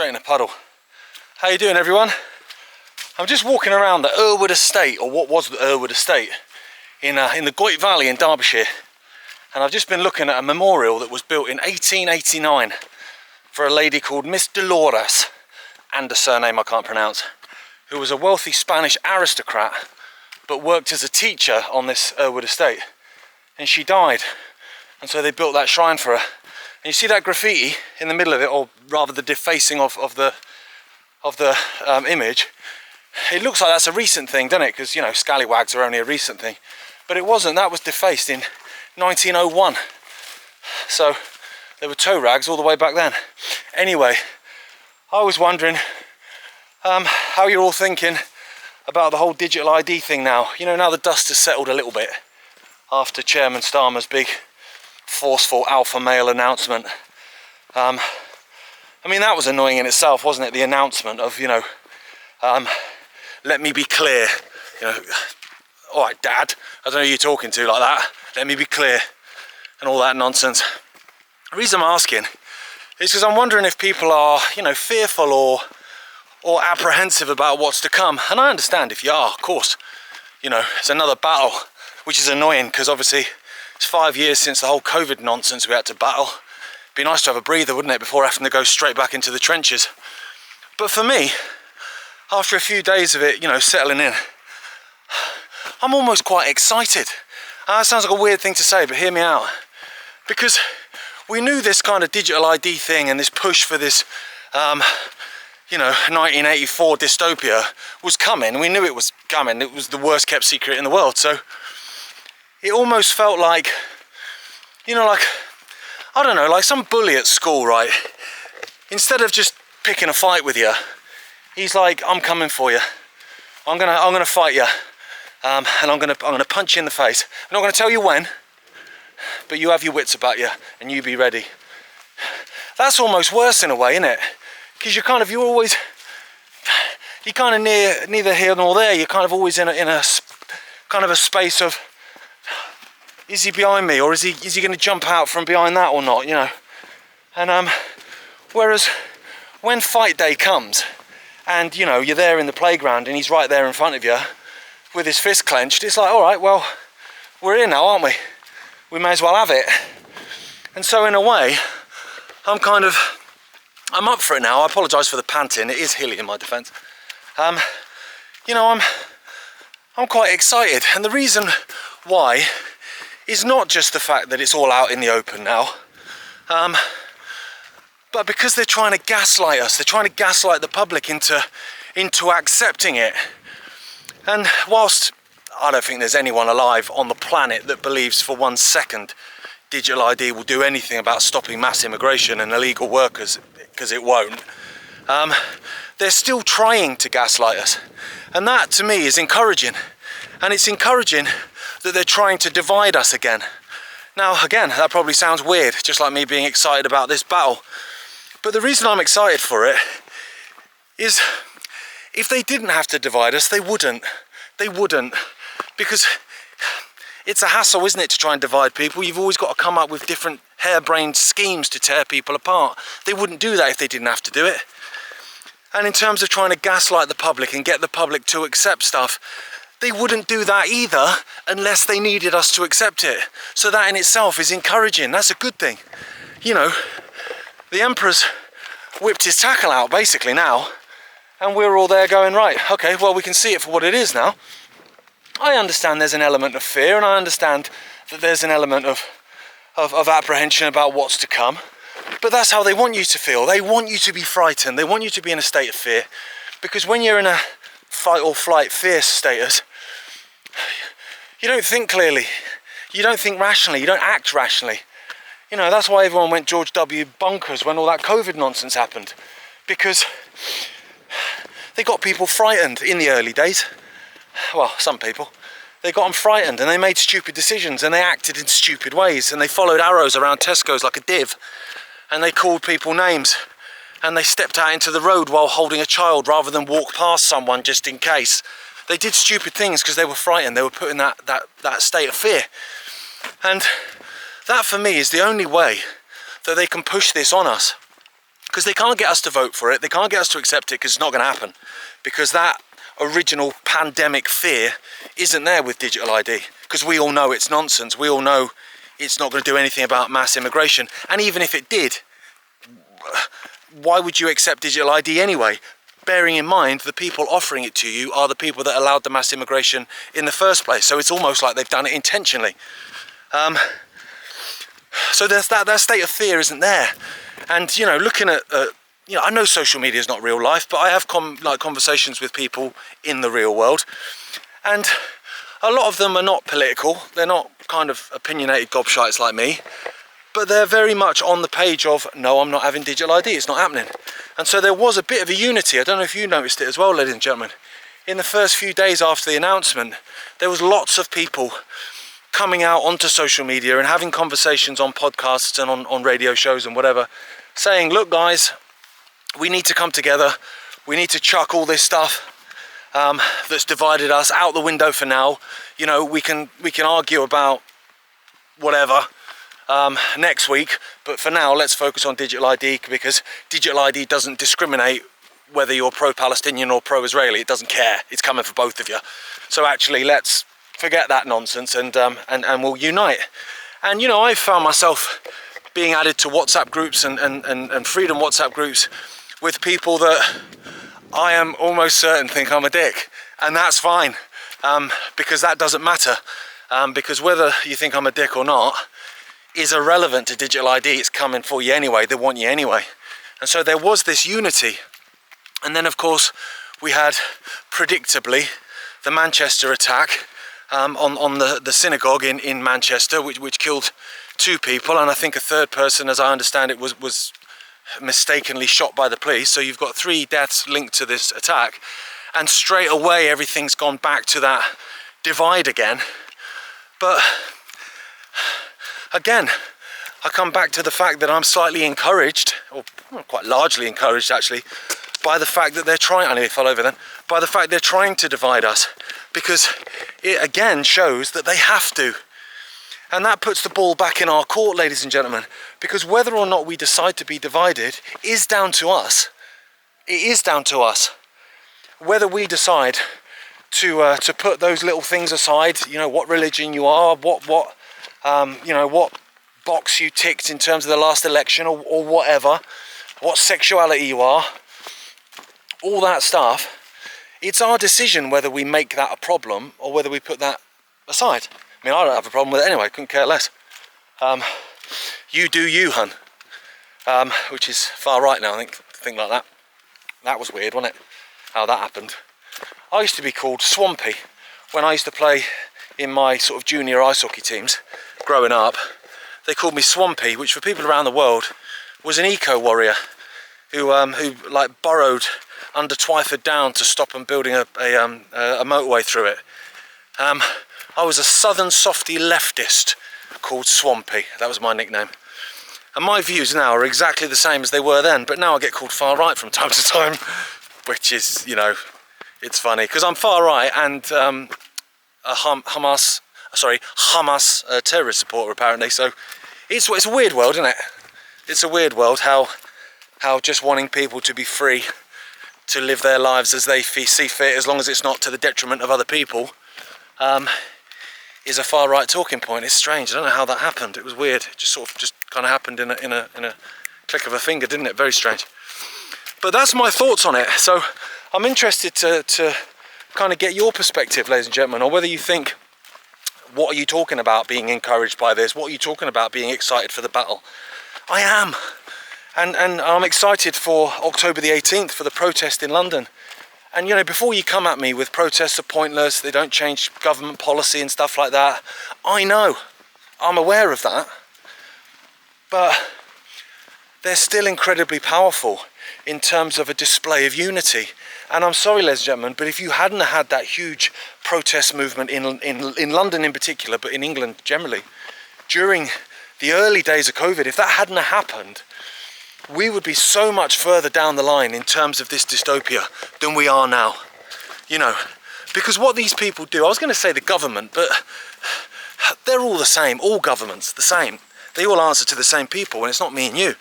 straight in a puddle. How you doing, everyone? I'm just walking around the Irwood Estate, or what was the Irwood Estate, in the Goyt Valley in Derbyshire. And I've just been looking at a memorial that was built in 1889 for a lady called Miss Dolores, and a surname I can't pronounce, who was a wealthy Spanish aristocrat but worked as a teacher on this Irwood Estate. And she died, and so they built that shrine for her. And you see that graffiti in the middle of it, or rather the defacing of the image. It looks like that's a recent thing, doesn't it? Because, you know, scallywags are only a recent thing. But it wasn't. That was defaced in 1901. So there were toe rags all the way back then. Anyway, I was wondering how you're all thinking about the whole digital ID thing now. You know, now the dust has settled a little bit after Chairman Starmer's big forceful alpha male announcement. I mean, that was annoying in itself, wasn't it? The announcement of, you know, let me be clear, you know, all right, Dad, I don't know who you're talking to like that, let me be clear, and all that nonsense. The reason I'm asking is because I'm wondering if people are, you know, fearful or apprehensive about what's to come. And I understand if you are, of course. You know, it's another battle, which is annoying because obviously it's 5 years since the whole COVID nonsense we had to battle. It'd be nice to have a breather, wouldn't it, before having to go straight back into the trenches. But for me, after a few days of it, you know, settling in, I'm almost quite excited. That sounds like a weird thing to say, but hear me out. Because we knew this kind of digital ID thing and this push for this, you know, 1984 dystopia was coming. We knew it was coming. It was the worst kept secret in the world. So it almost felt like, you know, like, I don't know, like some bully at school, right? Instead of just picking a fight with you, he's like, I'm coming for you. I'm gonna fight you, and I'm gonna punch you in the face. I'm not gonna tell you when, but you have your wits about you, and you be ready. That's almost worse in a way, isn't it? Because you're kind of neither here nor there. You're kind of always in a kind of a space of, is he behind me, or is he going to jump out from behind that or not, you know? And whereas when fight day comes, and you know you're there in the playground, and he's right there in front of you with his fist clenched, it's like, all right, well, we're here now, aren't we? We may as well have it. And so in a way, I'm up for it now. I apologise for the panting. It is hilly in my defence. You know, I'm quite excited, and the reason why is not just the fact that it's all out in the open now, but because they're trying to gaslight us. They're trying to gaslight the public into accepting it. And whilst I don't think there's anyone alive on the planet that believes for 1 second digital ID will do anything about stopping mass immigration and illegal workers, because it won't, they're still trying to gaslight us. And that to me is encouraging. And it's encouraging that they're trying to divide us again. Now, again, that probably sounds weird, just like me being excited about this battle. But the reason I'm excited for it is, if they didn't have to divide us, they wouldn't. They wouldn't. Because it's a hassle, isn't it, to try and divide people? You've always got to come up with different harebrained schemes to tear people apart. They wouldn't do that if they didn't have to do it. And in terms of trying to gaslight the public and get the public to accept stuff, they wouldn't do that either unless they needed us to accept it. So that in itself is encouraging. That's a good thing. You know, the Emperor's whipped his tackle out basically now, and we're all there going, right, okay, well, we can see it for what it is now. I understand there's an element of fear, and I understand that there's an element of apprehension about what's to come. But that's how they want you to feel. They want you to be frightened. They want you to be in a state of fear. Because when you're in a fight or flight fear status, you don't think clearly. You don't think rationally. You don't act rationally. You know, that's why everyone went George W. bonkers when all that COVID nonsense happened. Because they got people frightened in the early days. Well, some people. They got them frightened, and they made stupid decisions, and they acted in stupid ways, and they followed arrows around Tesco's like a div, and they called people names, and they stepped out into the road while holding a child rather than walk past someone just in case. They did stupid things because they were frightened. They were put in that state of fear. And that for me is the only way that they can push this on us. Because they can't get us to vote for it, they can't get us to accept it, because it's not going to happen. Because that original pandemic fear isn't there with digital ID, because we all know it's nonsense. We all know it's not going to do anything about mass immigration. And even if it did, why would you accept digital ID anyway? Bearing in mind the people offering it to you are the people that allowed the mass immigration in the first place. So it's almost like they've done it intentionally. So there's that state of fear isn't there. And you know, looking at you know, I know social media is not real life, but I have conversations with people in the real world, and a lot of them are not political. They're not kind of opinionated gobshites like me, but they're very much on the page of, no, I'm not having digital ID, it's not happening. And so there was a bit of a unity. I don't know if you noticed it as well, ladies and gentlemen. In the first few days after the announcement, there was lots of people coming out onto social media and having conversations on podcasts and on radio shows and whatever, saying, look guys, we need to come together, we need to chuck all this stuff that's divided us out the window for now. You know, we can argue about whatever next week, but for now let's focus on digital ID, because digital ID doesn't discriminate whether you're pro-Palestinian or pro-Israeli. It doesn't care, it's coming for both of you. So actually let's forget that nonsense and we'll unite. And you know, I found myself being added to WhatsApp groups and freedom WhatsApp groups with people that I am almost certain think I'm a dick, and that's fine, because that doesn't matter, because whether you think I'm a dick or not is irrelevant to digital ID. It's coming for you anyway, they want you anyway. And so there was this unity. And then of course we had, predictably, the Manchester attack on the synagogue in Manchester, which killed 2 people, and I think a third person, as I understand it, was mistakenly shot by the police. So you've got 3 deaths linked to this attack, and straight away everything's gone back to that divide again. But again, I come back to the fact that I'm slightly encouraged, or quite largely encouraged actually, by the fact that they're trying, I nearly fell over then, by the fact they're trying to divide us, because it again shows that they have to. And that puts the ball back in our court, ladies and gentlemen, because whether or not we decide to be divided is down to us. It is down to us. Whether we decide to put those little things aside, you know, what religion you are, you know, what box you ticked in terms of the last election, or whatever, what sexuality you are, all that stuff, it's our decision whether we make that a problem or whether we put that aside. I mean, I don't have a problem with it anyway, couldn't care less. You do you, hun. Which is far right now, I think like that. That was weird, wasn't it? How that happened. I used to be called Swampy when I used to play in my sort of junior ice hockey teams growing up. They called me Swampy, which for people around the world was an eco-warrior who like burrowed under Twyford Down to stop them building a motorway through it. I was a southern softy leftist called Swampy. That was my nickname. And my views now are exactly the same as they were then, but now I get called far right from time to time, which is, you know, it's funny, because I'm far right and a Hamas terrorist supporter apparently. So it's a weird world, isn't it? It's a weird world how just wanting people to be free to live their lives as they see fit, as long as it's not to the detriment of other people, is a far right talking point. It's strange. I don't know how that happened. It was weird. It just sort of kind of happened in a click of a finger, didn't it? Very strange. But that's my thoughts on it. So I'm interested to kind of get your perspective, ladies and gentlemen, or whether you think, what are you talking about being encouraged by this? What are you talking about being excited for the battle? I am. And I'm excited for October the 18th for the protest in London. And you know, before you come at me with protests are pointless, they don't change government policy and stuff like that, I know, I'm aware of that, but they're still incredibly powerful in terms of a display of unity. And I'm sorry, ladies and gentlemen, but if you hadn't had that huge protest movement in London in particular, but in England generally, during the early days of COVID, if that hadn't happened, we would be so much further down the line in terms of this dystopia than we are now. You know, because what these people do, I was going to say the government, but they're all the same, all governments the same. They all answer to the same people, and it's not me and you.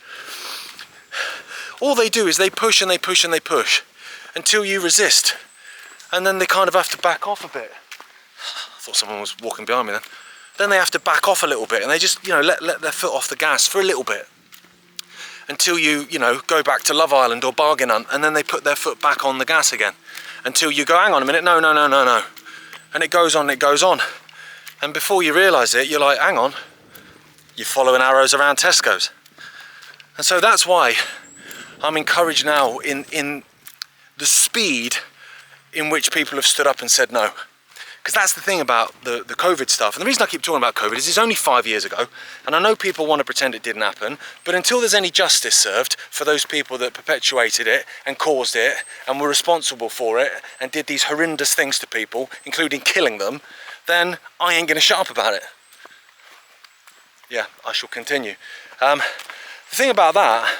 all they do is they push and they push and they push until you resist. And then they kind of have to back off a bit. I thought someone was walking behind me then. Then they have to back off a little bit and they just, you know, let their foot off the gas for a little bit. Until you know, go back to Love Island or Bargain Hunt, and then they put their foot back on the gas again. Until you go, hang on a minute, no. And it goes on. And before you realise it, you're like, hang on, you're following arrows around Tesco's. And so that's why I'm encouraged now in the speed in which people have stood up and said no. Because that's the thing about the COVID stuff. And the reason I keep talking about COVID is it's only 5 years ago. And I know people want to pretend it didn't happen. But until there's any justice served for those people that perpetuated it and caused it and were responsible for it and did these horrendous things to people, including killing them, then I ain't going to shut up about it. Yeah, I shall continue. The thing about that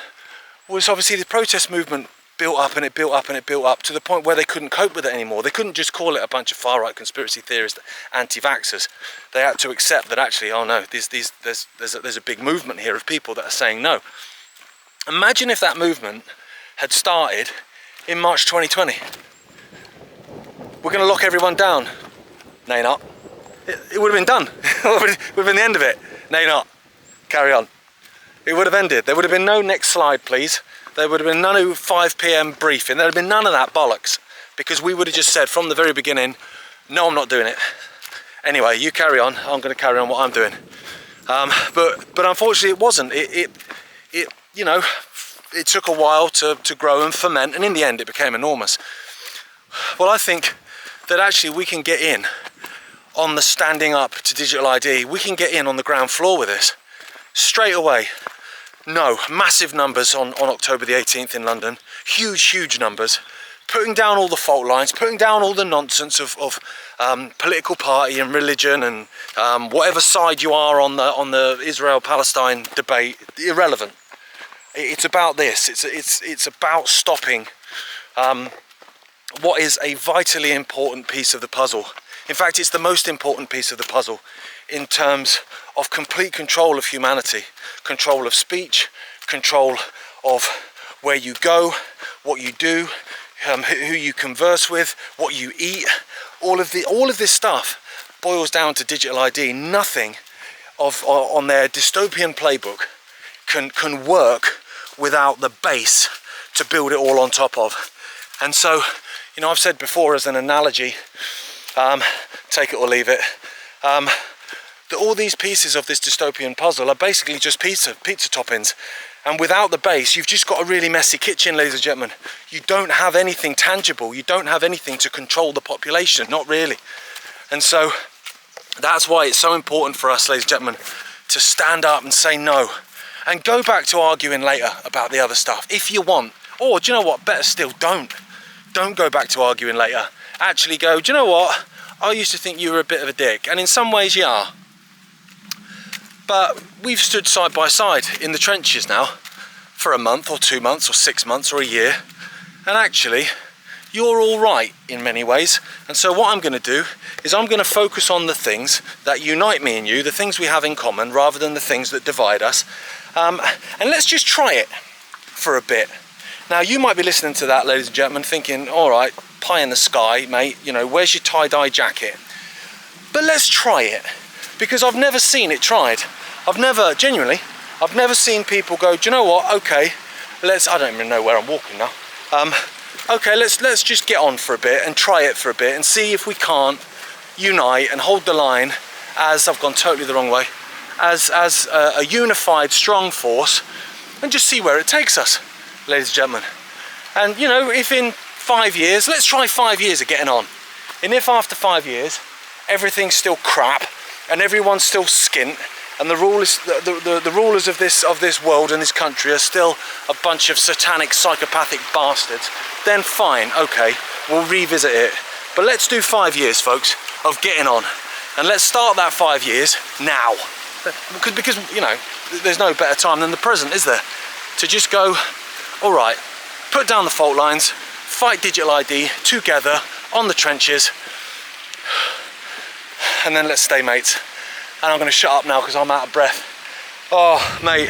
was obviously the protest movement built up and it built up and it built up to the point where they couldn't cope with it anymore. They couldn't just call it a bunch of far-right conspiracy theorists, anti-vaxxers. They had to accept that actually, oh no, there's a big movement here of people that are saying no. Imagine if that movement had started in March 2020. We're going to lock everyone down. No, you're not. It would have been done. It would have been the end of it. No, you're not. Carry on. It would have ended. There would have been no next slide, please. There would have been no 5 PM briefing. There would have been none of that bollocks, because we would have just said from the very beginning, no, I'm not doing it. Anyway, you carry on. I'm going to carry on what I'm doing. But unfortunately, it wasn't. It you know, it took a while to grow and ferment, and in the end, it became enormous. Well, I think that actually we can get in on the standing up to digital ID. We can get in on the ground floor with this straight away. No, massive numbers on October the 18th in London, huge numbers, putting down all the fault lines, putting down all the nonsense of political party and religion and whatever side you are on the Israel-Palestine debate, irrelevant. It's about this, it's about stopping what is a vitally important piece of the puzzle. In fact, it's the most important piece of the puzzle in terms of complete control of humanity, control of speech, control of where you go, what you do, who you converse with, what you eat. All of this stuff boils down to digital ID. Nothing on their dystopian playbook can work without the base to build it all on top of. And so, you know, I've said before as an analogy, take it or leave it, that all these pieces of this dystopian puzzle are basically just pizza toppings. And without the base, you've just got a really messy kitchen, ladies and gentlemen. You don't have anything tangible. You don't have anything to control the population, not really. And so that's why it's so important for us, ladies and gentlemen, to stand up and say no. And go back to arguing later about the other stuff, if you want. Or, do you know what, better still, don't. Don't go back to arguing later. Actually go, do you know what? I used to think you were a bit of a dick. And in some ways you are. But we've stood side by side in the trenches now for a month or 2 months or 6 months or a year. And actually, you're all right in many ways. And so what I'm going to do is I'm going to focus on the things that unite me and you, the things we have in common, rather than the things that divide us. And let's just try it for a bit. Now, you might be listening to that, ladies and gentlemen, thinking, all right, pie in the sky, mate, you know, where's your tie-dye jacket? But let's try it, because I've never seen it tried. I've never seen people go, do you know what, okay, I don't even know where I'm walking now. Okay, let's just get on for a bit and try it for a bit and see if we can't unite and hold the line as, I've gone totally the wrong way, as a unified, strong force, and just see where it takes us, ladies and gentlemen. And, you know, if in 5 years, let's try 5 years of getting on. And if after 5 years, everything's still crap, and everyone's still skint, and the rulers of this world and this country are still a bunch of satanic, psychopathic bastards, then fine, okay, we'll revisit it. But let's do 5 years, folks, of getting on. And let's start that 5 years now. Because, you know, there's no better time than the present, is there? To just go, all right, put down the fault lines, fight digital ID together on the trenches, and then let's stay mates. And I'm going to shut up now because I'm out of breath. Oh, mate,